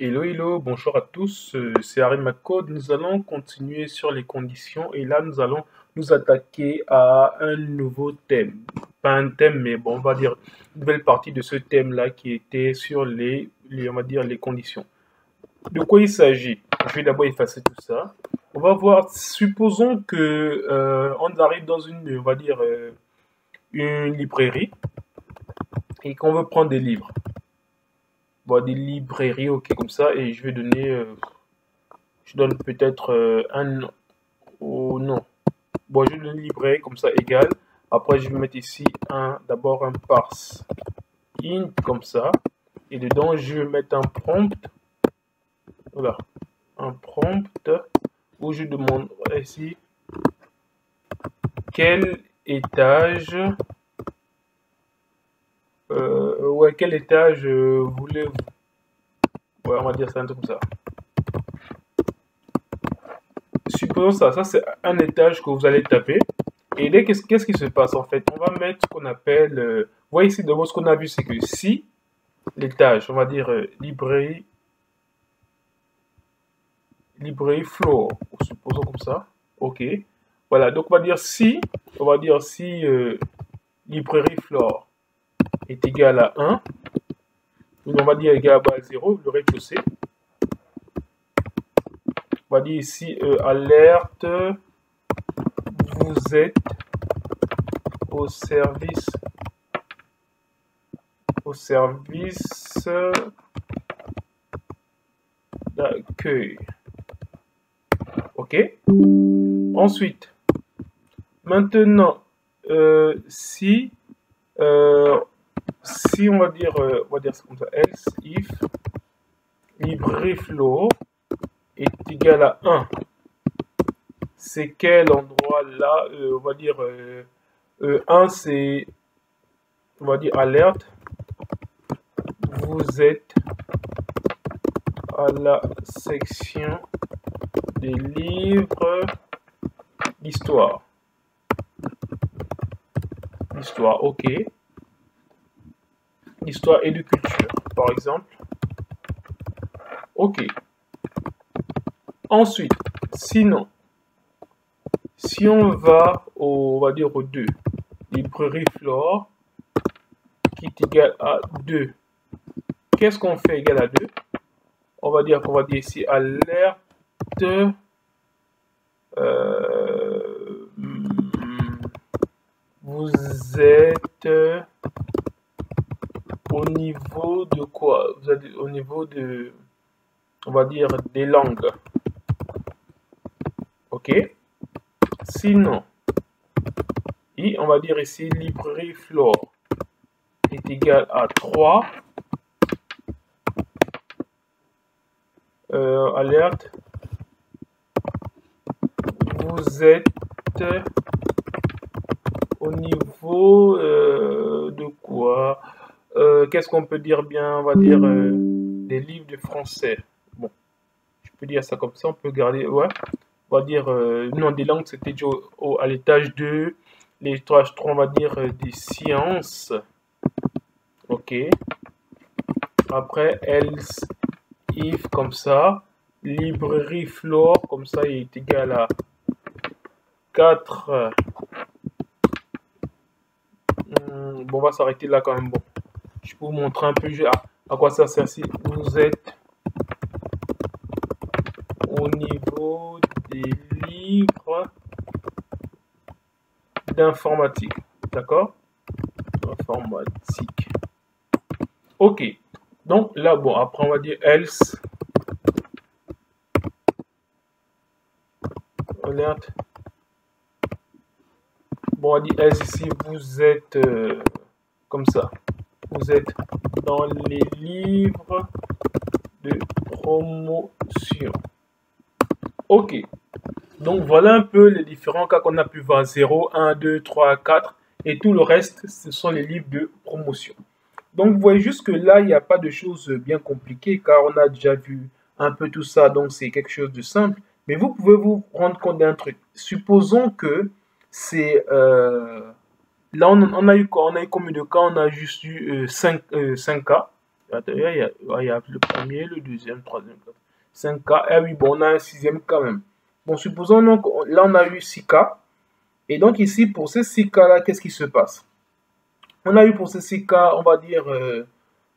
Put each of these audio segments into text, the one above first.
Hello, hello, bonjour à tous, c'est Code. Nous allons continuer sur les conditions et là nous allons nous attaquer à un nouveau thème. Pas un thème, mais bon, on va dire une nouvelle partie de ce thème-là qui était sur on va dire les conditions. De quoi il s'agit? Je vais d'abord effacer tout ça. On va voir, supposons que on arrive dans on va dire, une librairie et qu'on veut prendre des livres. Bon, des librairies, ok, comme ça, et je vais donner, je donne peut-être un au nom. Bon, je donne librairie comme ça, égal. Après, je vais mettre ici d'abord un parse int comme ça, et dedans, je vais mettre un prompt, voilà, un prompt où je demande ici quel étage, quel étage voulez-vous? Ouais, on va dire ça un truc comme ça. Supposons ça c'est un étage que vous allez taper. Et là, qu'est-ce qui se passe en fait? On va mettre ce qu'on appelle, vous voyez ici, d'abord ce qu'on a vu, c'est que si l'étage, on va dire librairie floor, supposons comme ça, ok. Voilà, donc on va dire si librairie floor est égal à 1, donc on va dire égal à 0, le rez-de-chaussée. On va dire ici alerte, vous êtes au service d'accueil. Ok. Ensuite, maintenant, si on va dire ça comme ça, else if librairie floor est égal à 1, c'est quel endroit là? On va dire 1, c'est, on va dire alerte, vous êtes à la section des livres d'histoire. Histoire, ok. Histoire et de culture, par exemple. Ok. Ensuite, sinon, si on va on va dire au 2, librairie floor qui est égal à 2, qu'est-ce qu'on fait égal à 2? On va dire ici alerte, vous êtes au niveau de quoi? Vous êtes au niveau de, on va dire, des langues. Ok. Sinon, et on va dire ici librairie floor est égal à 3. Alerte, vous êtes au niveau de quoi? Qu'est-ce qu'on peut dire bien? On va dire des livres de français. Bon, je peux dire ça comme ça, on peut garder, ouais. On va dire, non, des langues, c'était à l'étage 2. L'étage 3, on va dire des sciences. Ok. Après, else, if, comme ça. Librairie floor, comme ça, il est égal à 4. Bon, on va s'arrêter là quand même. Bon, je peux vous montrer un peu à quoi ça sert. Si vous êtes au niveau des livres d'informatique, d'accord? Informatique. Ok. Donc là, bon, après on va dire else. Alerte. Bon, on va dire else ici, vous êtes comme ça. Vous êtes dans les livres de promotion. Ok. Donc voilà un peu les différents cas qu'on a pu voir. 0, 1, 2, 3, 4. Et tout le reste, ce sont les livres de promotion. Donc vous voyez juste que là, il n'y a pas de choses bien compliquées car on a déjà vu un peu tout ça. Donc c'est quelque chose de simple. Mais vous pouvez vous rendre compte d'un truc. Supposons que c'est... là, on a eu combien de cas? On a juste eu 5 cas. Attends, il y a le premier, le deuxième, troisième, quatrième, 5 cas. Ah oui, bon, on a un sixième cas même. Bon, supposons donc, là, on a eu 6 cas. Et donc ici, pour ces 6 cas-là, qu'est-ce qui se passe? On a eu pour ces 6 cas, on va dire,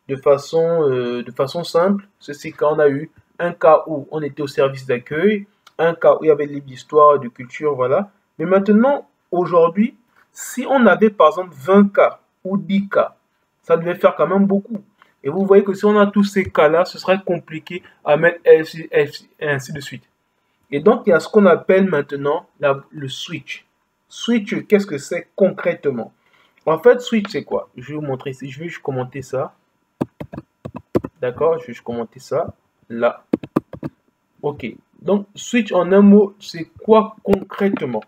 de façon simple, ces 6 cas, on a eu un cas où on était au service d'accueil, un cas où il y avait des livres d'histoire, de culture, voilà. Mais maintenant, aujourd'hui, si on avait par exemple 20 cas ou 10 cas, ça devait faire quand même beaucoup. Et vous voyez que si on a tous ces cas-là, ce serait compliqué à mettre et ainsi de suite. Et donc, il y a ce qu'on appelle maintenant le switch. Switch, qu'est-ce que c'est concrètement? En fait, switch, c'est quoi? Je vais vous montrer ici. Je vais juste commenter ça. D'accord? Je vais juste commenter ça. Là. OK. Donc, switch en un mot, c'est quoi concrètement?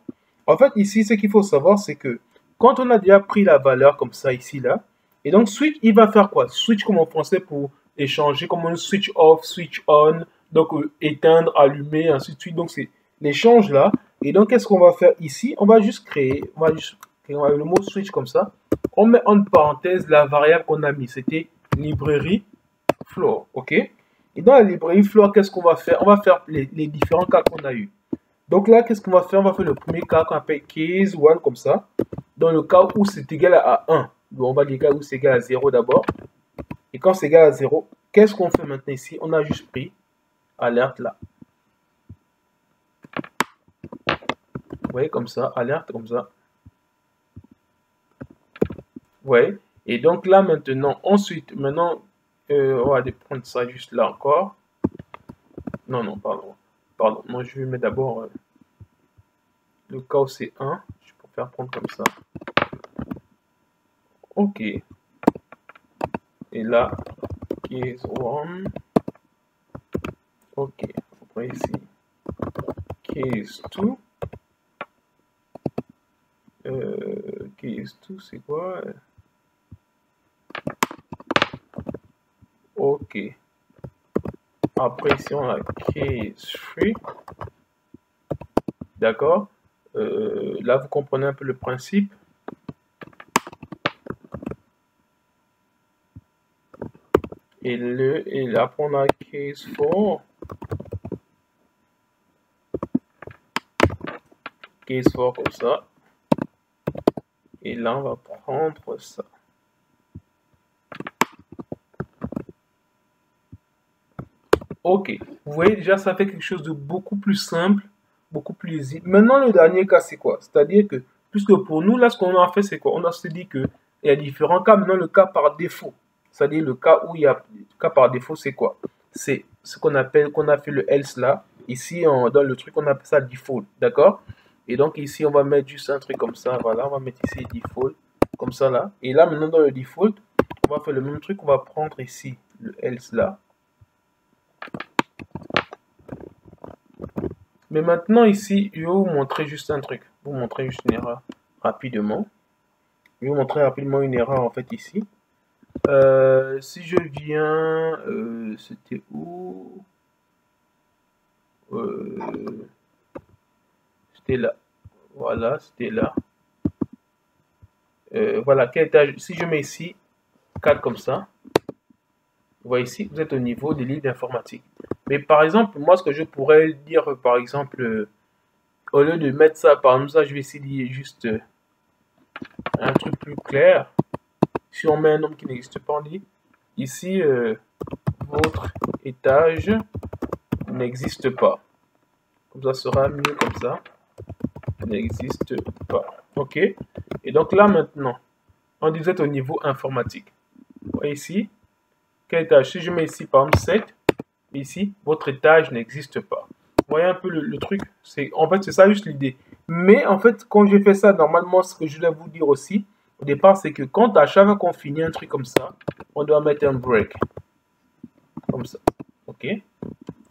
En fait, ici, ce qu'il faut savoir, c'est que quand on a déjà pris la valeur comme ça, ici, là, et donc switch, il va faire quoi? Switch comme en français pour échanger, comme un switch off, switch on, donc éteindre, allumer, ainsi de suite. Donc, c'est l'échange là. Et donc, qu'est-ce qu'on va faire ici? On va juste créer, le mot switch comme ça. On met en parenthèse la variable qu'on a mis. C'était librairie floor, OK? Et dans la librairie floor, qu'est-ce qu'on va faire? On va faire les différents cas qu'on a eu. Donc là, qu'est-ce qu'on va faire? On va faire le premier cas qu'on appelle case 1 comme ça. Dans le cas où c'est égal à 1. Donc on va dire où c'est égal à 0 d'abord. Et quand c'est égal à 0, qu'est-ce qu'on fait maintenant ici? On a juste pris alerte là. Vous voyez comme ça, alerte comme ça. Vous voyez? Et donc là maintenant, ensuite, maintenant, on va prendre ça juste là encore. Non, pardon. Pardon, moi je vais mettre d'abord le cas où c'est 1. Je préfère prendre comme ça. OK. Et là, case 1. OK. Après ici, case 2. Case 2, c'est quoi? OK. Après ici, on a case 3. D'accord? Là, vous comprenez un peu le principe. Et là, on a case 4. Case 4 comme ça. Et là, on va prendre ça. OK. Vous voyez déjà, ça fait quelque chose de beaucoup plus simple, beaucoup plus lisible. Maintenant, le dernier cas, c'est quoi? C'est-à-dire que, puisque pour nous, là, ce qu'on a fait, c'est quoi? On a se dit qu'il y a différents cas. Maintenant, le cas par défaut. C'est-à-dire le cas où il y a le cas par défaut, c'est quoi? C'est ce qu'on appelle, qu'on a fait le else là. Ici, dans le truc, on appelle ça default. D'accord? Et donc, ici, on va mettre juste un truc comme ça. Voilà, on va mettre ici default, comme ça là. Et là, maintenant, dans le default, on va faire le même truc. On va prendre ici le else là. Mais maintenant ici, je vais vous montrer juste un truc. Vous montrer juste une erreur rapidement. Je vais vous montrer rapidement une erreur en fait ici. Si je viens, c'était où? C'était là. Voilà, c'était là. Voilà, quel étage? Si je mets ici 4 comme ça, vous voyez ici, vous êtes au niveau des livres d'informatique. Mais par exemple, moi, ce que je pourrais dire, par exemple, au lieu de mettre ça, par exemple, ça, je vais essayer de juste un truc plus clair. Si on met un nombre qui n'existe pas, on dit ici, votre étage n'existe pas. Comme ça sera mieux comme ça. N'existe pas. OK? Et donc là maintenant, on dit vous êtes au niveau informatique. Vous voyez ici, quel étage? Si je mets ici par exemple 7, ici, votre étage n'existe pas. Vous voyez un peu le truc? En fait, c'est ça juste l'idée. Mais en fait, quand j'ai fait ça, normalement, ce que je dois vous dire aussi, au départ, c'est que quand à chaque fois qu'on finit un truc comme ça, on doit mettre un break. Comme ça. OK?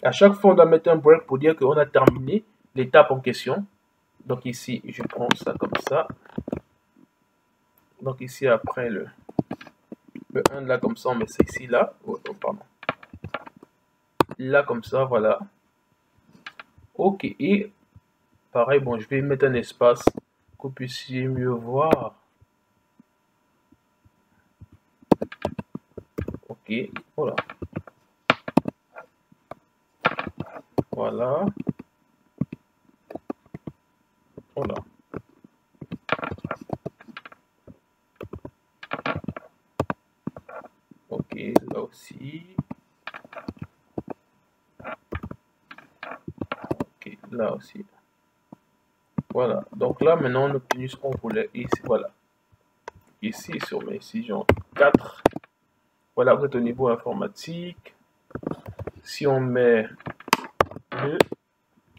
À chaque fois, on doit mettre un break pour dire qu'on a terminé l'étape en question. Donc ici, je prends ça comme ça. Donc ici, après le 1 là, comme ça, on met ça ici, là. Oh, pardon. Là, comme ça, voilà. OK. Et pareil, bon, je vais mettre un espace que vous puissiez mieux voir. OK. Ok, voilà. Voilà. Voilà. Ok, là aussi. Ok, là aussi. Voilà. Donc là, maintenant, on a obtenu ce qu'on voulait. Ici, voilà. Ici, si on met ici, genre 4. Voilà, vous êtes au niveau informatique. Si on met 2,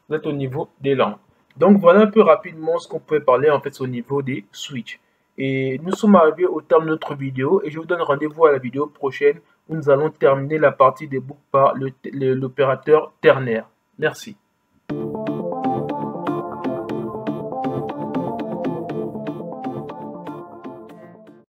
vous êtes au niveau des langues. Donc voilà un peu rapidement ce qu'on peut parler en fait au niveau des switches. Et nous sommes arrivés au terme de notre vidéo et je vous donne rendez-vous à la vidéo prochaine où nous allons terminer la partie des boucles par l'opérateur ternaire. Merci.